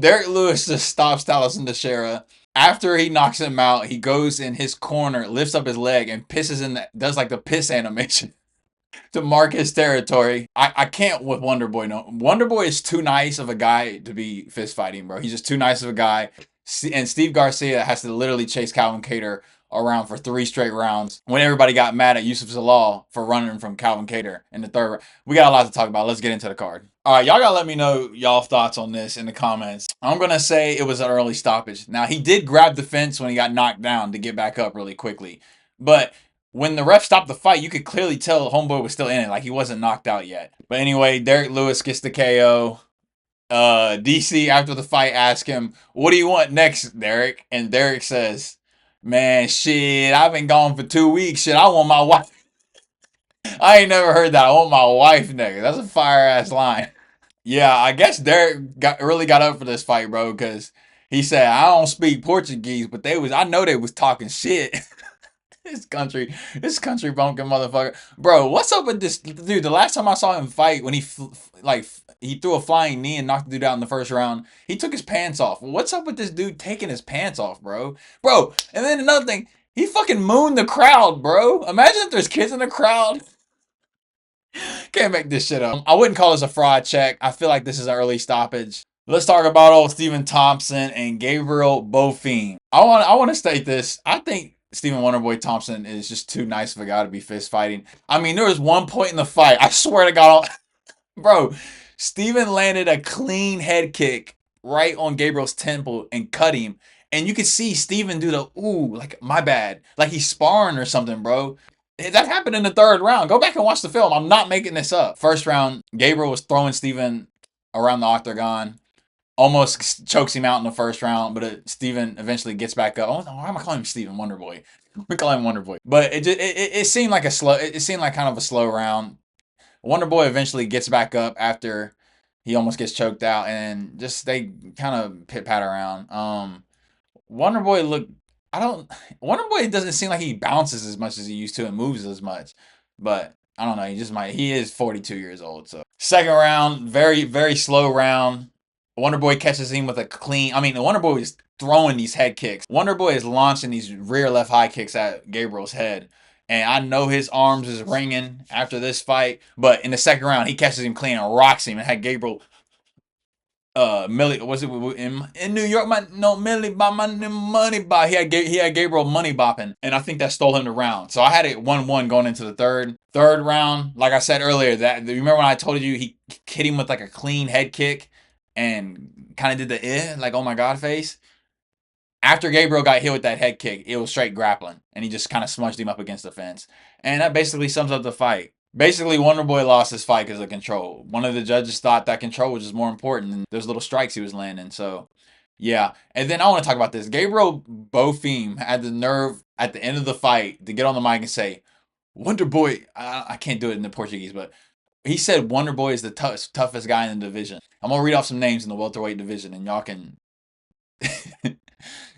Derrick Lewis just stops Taliesin Teixeira. After he knocks him out, he goes in his corner, lifts up his leg, and pisses in the, does like the piss animation to mark his territory. I can't with Wonder Boy. No, Wonder Boy is too nice of a guy to be fist fighting, bro. He's just too nice of a guy. And Steve Garcia has to literally chase Calvin Kattar around for 3 straight rounds when everybody got mad at Yusuf Zalal for running from Calvin Kattar in the third round. We got a lot to talk about. Let's get into the card. All right, y'all gotta let me know y'all thoughts on this in the comments. I'm gonna say it was an early stoppage. Now, he did grab the fence when he got knocked down to get back up really quickly, but when the ref stopped the fight, you could clearly tell Homeboy was still in it, like he wasn't knocked out yet. But anyway, Derrick Lewis gets the KO. DC after the fight asked him, "What do you want next, Derrick?" And Derrick says, "Man, shit, I've been gone for 2 weeks. Shit, I want my wife." I ain't never heard that. I want my wife, nigga. That's a fire ass line. Yeah, I guess Derrick really got up for this fight, bro, because he said, "I don't speak Portuguese, but I know they was talking shit." this country bumpkin motherfucker, bro. What's up with this dude? The last time I saw him fight, when he threw a flying knee and knocked the dude out in the first round, he took his pants off. What's up with this dude taking his pants off, bro? Bro, and then another thing, he fucking mooned the crowd, bro. Imagine if there's kids in the crowd. Can't make this shit up. I wouldn't call this a fraud check. I feel like this is an early stoppage. Let's talk about old Stephen Thompson and Gabriel Bonfim. I want to state this. I think Stephen Wonderboy Thompson is just too nice of a guy to be fist fighting. I mean, there was one point in the fight, I swear to God, bro, Stephen landed a clean head kick right on Gabriel's temple and cut him. And you could see Stephen do the, ooh, like, my bad. Like he's sparring or something, bro. That happened in the third round. Go back and watch the film. I'm not making this up. First round, Gabriel was throwing Stephen around the octagon. Almost chokes him out in the first round, but Steven eventually gets back up. Oh, why am I calling him Steven Wonderboy? We call him Wonderboy. But it seemed like it seemed like kind of a slow round. Wonderboy eventually gets back up after he almost gets choked out, and just they kind of pit pat around. Wonderboy looked. I don't. Wonderboy doesn't seem like he bounces as much as he used to and moves as much, but I don't know. He just might. He is 42 years old. So second round, very slow round. Wonderboy catches him with a clean. I mean, the Wonderboy is throwing these head kicks. Wonderboy is launching these rear left high kicks at Gabriel's head. And I know his arms is ringing after this fight, but in the second round, he catches him clean and rocks him and had Gabriel Millie, was it in New York? Millie by my money bop. He had Gabriel money bopping, and I think that stole him the round. So I had it 1-1 going into the third round. Like I said earlier, that remember when I told you he hit him with like a clean head kick and kind of did the like, oh my god face. After Gabriel got hit with that head kick, it was straight grappling, and he just kind of smudged him up against the fence. And that basically sums up the fight. Basically, Wonderboy lost his fight because of control. One of the judges thought that control was just more important than those little strikes he was landing. So, yeah. And then I want to talk about this. Gabriel Bonfim had the nerve at the end of the fight to get on the mic and say, Wonderboy, I can't do it in the Portuguese, but he said Wonderboy is the toughest guy in the division. I'm going to read off some names in the welterweight division, and y'all can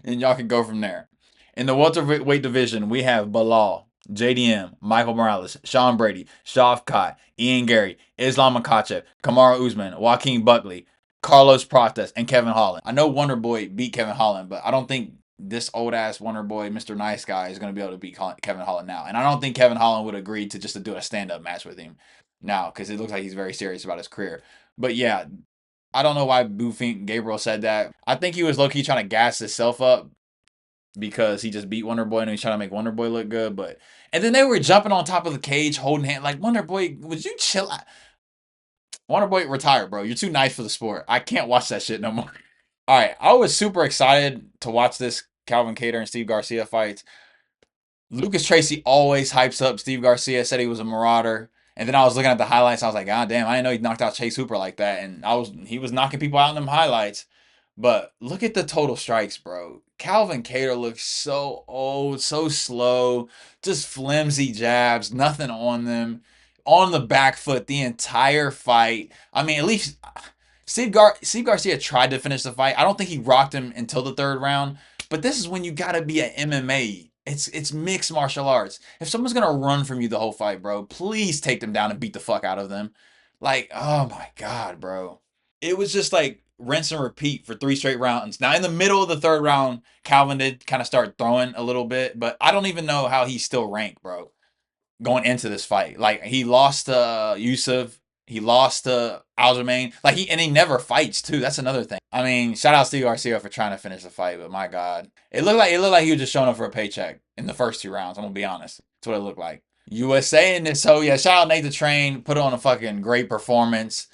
and y'all can go from there. In the welterweight division, we have Bilal, JDM, Michael Morales, Sean Brady, Shavkat, Ian Gary, Islam Makhachev, Kamaru Usman, Joaquin Buckley, Carlos Prates, and Kevin Holland. I know Wonderboy beat Kevin Holland, but I don't think this old ass Wonderboy, Mr. Nice Guy, is going to be able to beat Kevin Holland now. And I don't think Kevin Holland would agree to just do a stand up match with him now, because it looks like he's very serious about his career. But yeah, I don't know why Gabriel said that. I think he was low key trying to gas himself up because he just beat Wonderboy and he's trying to make Wonderboy look good. But and then they were jumping on top of the cage, holding hands. Like, Wonderboy, would you chill out? Wonderboy, retire, bro. You're too nice for the sport. I can't watch that shit no more. All right, I was super excited to watch this Calvin Kattar and Steve Garcia fight. Lucas Tracy always hypes up Steve Garcia, said he was a marauder. And then I was looking at the highlights. I was like, God damn, I didn't know he knocked out Chase Hooper like that. And he was knocking people out in them highlights. But look at the total strikes, bro. Calvin Kattar looks so old, so slow, just flimsy jabs, nothing on them, on the back foot the entire fight. I mean, at least Steve Garcia tried to finish the fight. I don't think he rocked him until the third round. But this is when you gotta be an MMA. It's mixed martial arts. If someone's gonna run from you the whole fight, bro, please take them down and beat the fuck out of them. Like, oh my god, bro. It was just like rinse and repeat for 3 straight rounds. Now in the middle of the third round, Calvin did kind of start throwing a little bit, but I don't even know how he's still ranked, bro. Going into this fight, like he lost to Yusuf, he lost to Aljamain, like he never fights too. That's another thing. I mean, shout out Steve Garcia for trying to finish the fight, but my God, it looked like he was just showing up for a paycheck in the first 2 rounds. I'm gonna be honest. That's what it looked like. USA in this, so yeah, shout out Nate the Train, put on a fucking great performance.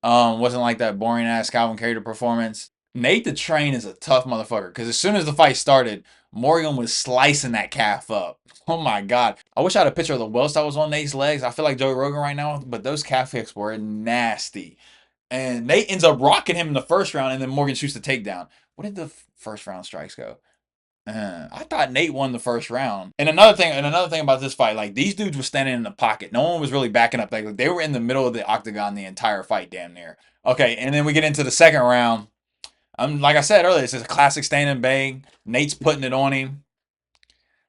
Wasn't like that boring ass Calvin Cater performance. Nate the Train is a tough motherfucker because as soon as the fight started, Morgan was slicing that calf up. Oh my God. I wish I had a picture of the welts that was on Nate's legs. I feel like Joey Rogan right now, but those calf kicks were nasty. And Nate ends up rocking him in the first round, and then Morgan shoots the takedown. What did the first round strikes go? I thought Nate won the first round. And another thing about this fight, like these dudes were standing in the pocket. No one was really backing up. Like they were in the middle of the octagon the entire fight, damn near. Okay, and then we get into the second round. Like I said earlier, it's just a classic stand and bang. Nate's putting it on him.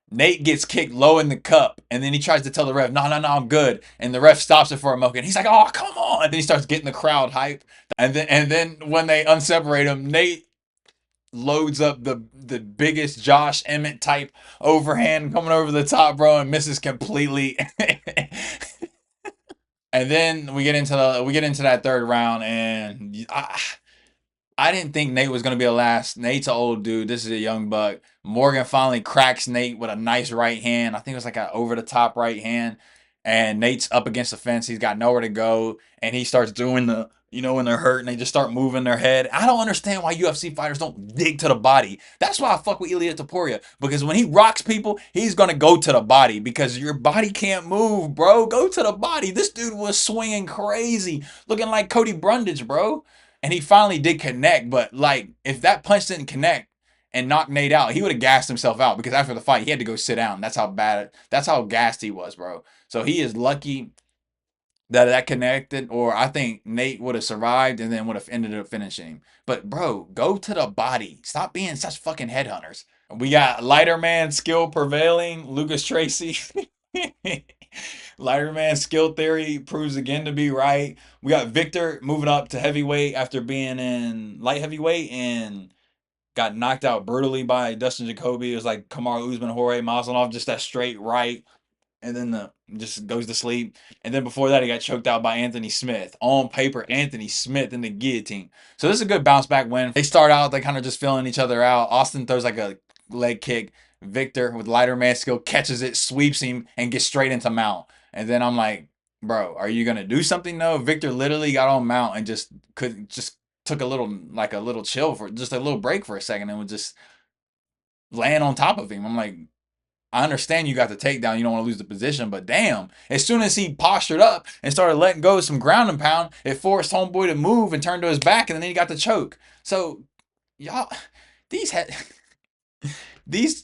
Nate gets kicked low in the cup, and then he tries to tell the ref, "No, no, no, I'm good." And the ref stops it for a moment. He's like, "Oh, come on!" And then he starts getting the crowd hype. And then when they unseparate him, Nate loads up the biggest Josh Emmett type overhand coming over the top, bro, and misses completely. And then we get into that third round, and I didn't think Nate was going to be a last. Nate's an old dude. This is a young buck. Morgan finally cracks Nate with a nice right hand. I think it was like an over the top right hand. And Nate's up against the fence. He's got nowhere to go. And he starts doing when they're hurt and they just start moving their head. I don't understand why UFC fighters don't dig to the body. That's why I fuck with Ilia Topuria. Because when he rocks people, he's going to go to the body. Because your body can't move, bro. Go to the body. This dude was swinging crazy. Looking like Cody Brundage, bro. And he finally did connect, but like if that punch didn't connect and knock Nate out, he would have gassed himself out because after the fight he had to go sit down. That's how gassed he was, bro. So he is lucky that connected, or I think Nate would have survived and then would have ended up finishing him. But bro, go to the body. Stop being such fucking headhunters. We got lighter man skill prevailing, Lucas Tracy. Lighter man skill theory proves again to be right. We got Victor moving up to heavyweight after being in light heavyweight and got knocked out brutally by Dustin Jacoby. It was like Kamaru Usman, Jorge Masvidal, just that straight right, and then just goes to sleep. And then before that, he got choked out by Anthony Smith. On paper, Anthony Smith in the guillotine. So this is a good bounce back win. They start out, they kind of just filling each other out. Austin throws like a leg kick. Victor with lighter man skill catches it, sweeps him, and gets straight into mount. And then I'm like, bro, are you gonna do something? No, Victor literally got on mount and just took a little chill for just a little break for a second and was just laying on top of him. I'm like, I understand you got the takedown, you don't want to lose the position, but damn, as soon as he postured up and started letting go of some ground and pound, it forced homeboy to move and turn to his back, and then he got the choke. So y'all, these these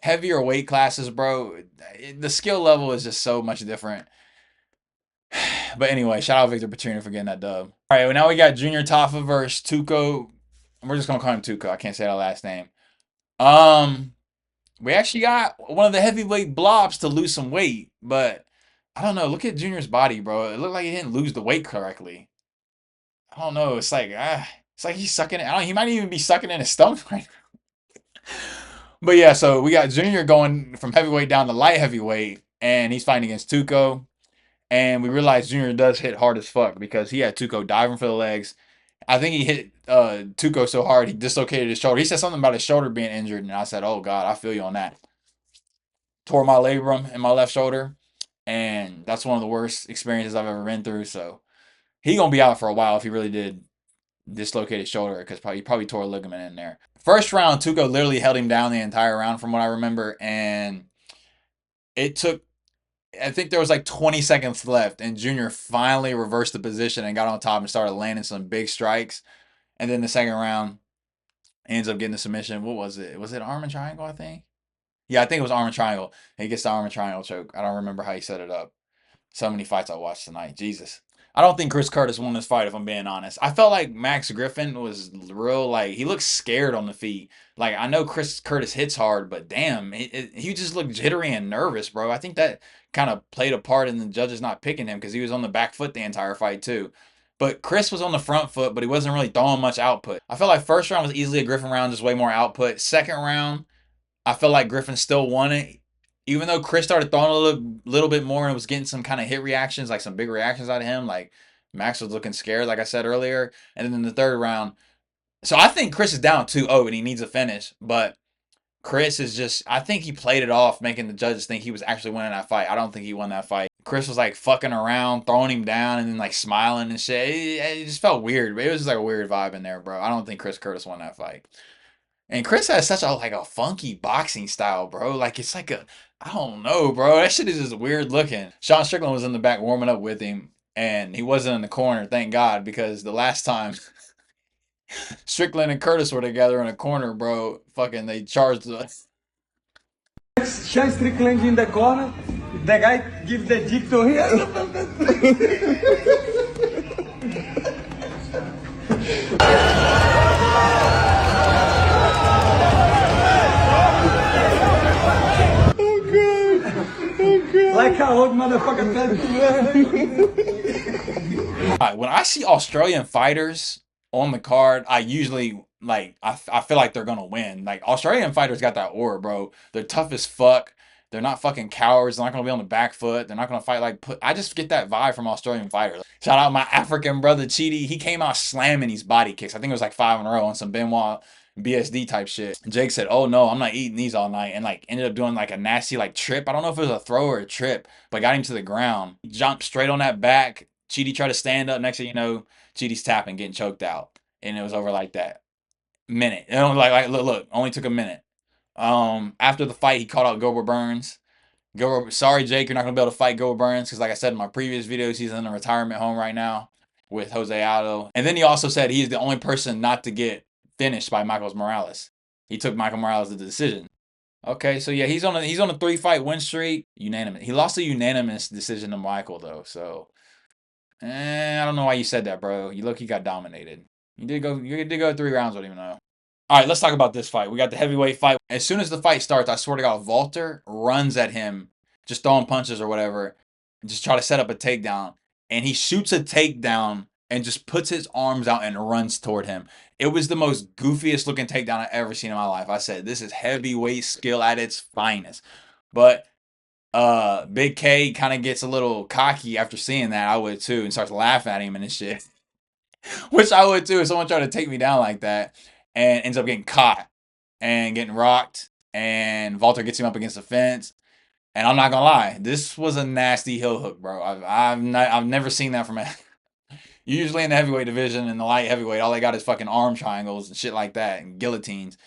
heavier weight classes, bro, the skill level is just so much different. But anyway, shout out Victor Petrino for getting that dub. All right, well, now we got Junior Tafa versus Tuco. We're just gonna call him Tuco. I can't say that last name. Um, we actually got one of the heavyweight blobs to lose some weight, but I don't know. Look at Junior's body, bro. It looked like he didn't lose the weight correctly. I don't know. It's like he's sucking it. He might even be sucking in his stomach right now. But yeah, so we got Junior going from heavyweight down to light heavyweight, and he's fighting against Tuco. And we realized Junior does hit hard as fuck because he had Tuco diving for the legs. I think he hit Tuco so hard he dislocated his shoulder. He said something about his shoulder being injured, and I said, "Oh God, I feel you on that." Tore my labrum in my left shoulder, and that's one of the worst experiences I've ever been through. So he gonna be out for a while if he really did dislocate his shoulder because he probably tore a ligament in there. First round, Tuco literally held him down the entire round from what I remember, and it took I think there was like 20 seconds left, and Junior finally reversed the position and got on top and started landing some big strikes. And then the second round ends up getting the submission. What was it? Was it arm and triangle, I think? Yeah, I think it was arm and triangle. He gets the arm and triangle choke. I don't remember how he set it up. So many fights I watched tonight. Jesus. I don't think Chris Curtis won this fight, if I'm being honest. I felt like Max Griffin was real, like, he looked scared on the feet. Like, I know Chris Curtis hits hard, but damn, he just looked jittery and nervous, bro. I think that kind of played a part in the judges not picking him because he was on the back foot the entire fight, too. But Chris was on the front foot, but he wasn't really throwing much output. I felt like first round was easily a Griffin round, just way more output. Second round, I felt like Griffin still won it. Even though Chris started throwing a little bit more and was getting some kind of hit reactions, like some big reactions out of him, like Max was looking scared, like I said earlier. And then in the third round, so I think Chris is down 2-0 and he needs a finish. But Chris is just, I think he played it off, making the judges think he was actually winning that fight. I don't think he won that fight. Chris was like fucking around, throwing him down, and then like smiling and shit. It just felt weird. It was just like a weird vibe in there, bro. I don't think Chris Curtis won that fight. And Chris has such a like a funky boxing style, bro. Like it's like a, I don't know, bro. That shit is just weird looking. Sean Strickland was in the back warming up with him, and he wasn't in the corner, thank God, because the last time Strickland and Curtis were together in a corner, bro, fucking they charged us. Sean Strickland in the corner, the guy give the dick to him. Like an old motherfucker. When I see Australian fighters on the card, I usually like I feel like they're gonna win. Like Australian fighters got that aura, bro. They're tough as fuck. They're not fucking cowards. They're not gonna be on the back foot. They're not gonna fight like I just get that vibe from Australian fighters. Shout out my African brother Chidi. He came out slamming these body kicks. I think it was like 5 in a row on some Benoit BSD type shit. Jake said, "Oh no, I'm not eating these all night," and like ended up doing like a nasty like trip. I don't know if it was a throw or a trip, but got him to the ground. He jumped straight on that back. Chidi tried to stand up. Next thing you know, Chidi's tapping, getting choked out, and it was over like that. Minute. It was like look, only took a minute. After the fight, he called out Gilbert Burns. Gilbert, sorry Jake, you're not gonna be able to fight Gilbert Burns because, like I said in my previous videos, he's in a retirement home right now with Jose Aldo. And then he also said he's the only person not to get finished by Michael Morales. He took Michael Morales to the decision. Okay, so yeah, he's on a 3-fight win streak. Unanimous. He lost a unanimous decision to Michael though, so I don't know why you said that, bro. You look, he got dominated. You did go 3 rounds with him though. All right, let's talk about this fight. We got the heavyweight fight. As soon as the fight starts, I swear to God, Walter runs at him, just throwing punches or whatever, just try to set up a takedown. And he shoots a takedown and just puts his arms out and runs toward him. It was the most goofiest looking takedown I've ever seen in my life. I said, this is heavyweight skill at its finest. But Big K kind of gets a little cocky after seeing that. I would too, and starts laughing at him and shit. Which I would too if someone tried to take me down like that, and ends up getting caught and getting rocked, and Walter gets him up against the fence. And I'm not gonna lie, this was a nasty heel hook, bro. I've never seen that from a. Usually in the heavyweight division and the light heavyweight, all they got is fucking arm triangles and shit like that and guillotines.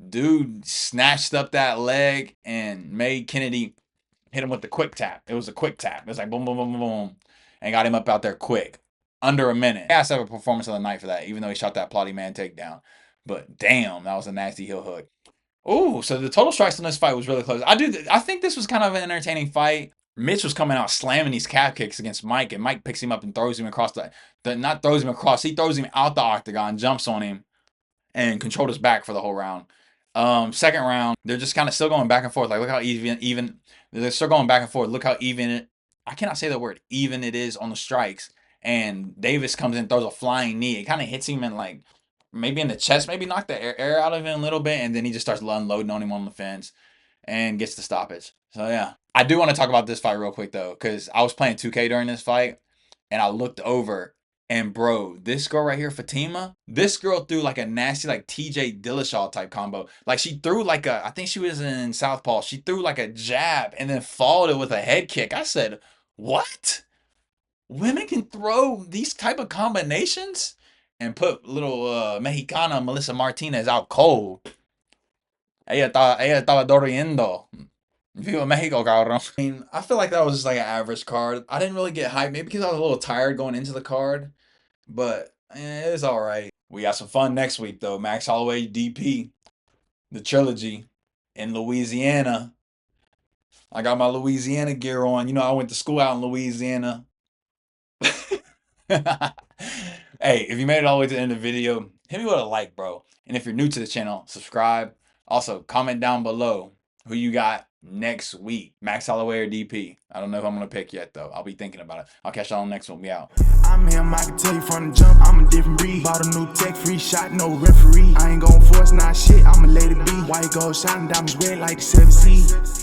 Dude snatched up that leg and made Kennedy hit him with the quick tap. It was a quick tap. It was like boom, boom, boom, boom, boom, and got him up out there quick. Under a minute. He has to have a performance of the night for that, even though he shot that plotty man takedown. But damn, that was a nasty heel hook. Oh, so the total strikes on this fight was really close. I think this was kind of an entertaining fight. Mitch was coming out slamming these calf kicks against Mike, and Mike picks him up and throws him across not throws him across, he throws him out the octagon, jumps on him, and controlled his back for the whole round. Second round, they're just kind of still going back and forth. Like, look how even they're still going back and forth. Look how even it, I cannot say the word, even it is on the strikes. And Davis comes in, throws a flying knee. It kind of hits him in like, maybe in the chest, maybe knock the air out of him a little bit, and then he just starts unloading on him on the fence and gets the stoppage. So yeah. I do want to talk about this fight real quick though, because I was playing 2K during this fight, and I looked over, and bro, this girl right here, Fatima, this girl threw like a nasty like TJ Dillashaw type combo. Like she threw like a, I think she was in Southpaw, she threw like a jab and then followed it with a head kick. I said, what? Women can throw these type of combinations? And put little Mexicana Melissa Martinez out cold. Ella estaba durmiendo. Viva Mexico, cabrón. I mean, I feel like that was just like an average card. I didn't really get hyped, maybe because I was a little tired going into the card. But it was alright. We got some fun next week though. Max Holloway DP, the trilogy in Louisiana. I got my Louisiana gear on. You know, I went to school out in Louisiana. Hey, if you made it all the way to the end of the video, hit me with a like, bro. And if you're new to the channel, subscribe. Also, comment down below who you got next week, Max Holloway or DP. I don't know who I'm going to pick yet, though. I'll be thinking about it. I'll catch y'all on the next one. We out. I'm him, I can tell you from the jump, I'm a different breed. Bought a new tech, free shot, no referee. I ain't gon' force, nah shit, I'ma let it be. White gold shining, diamonds red like the 7 Seas.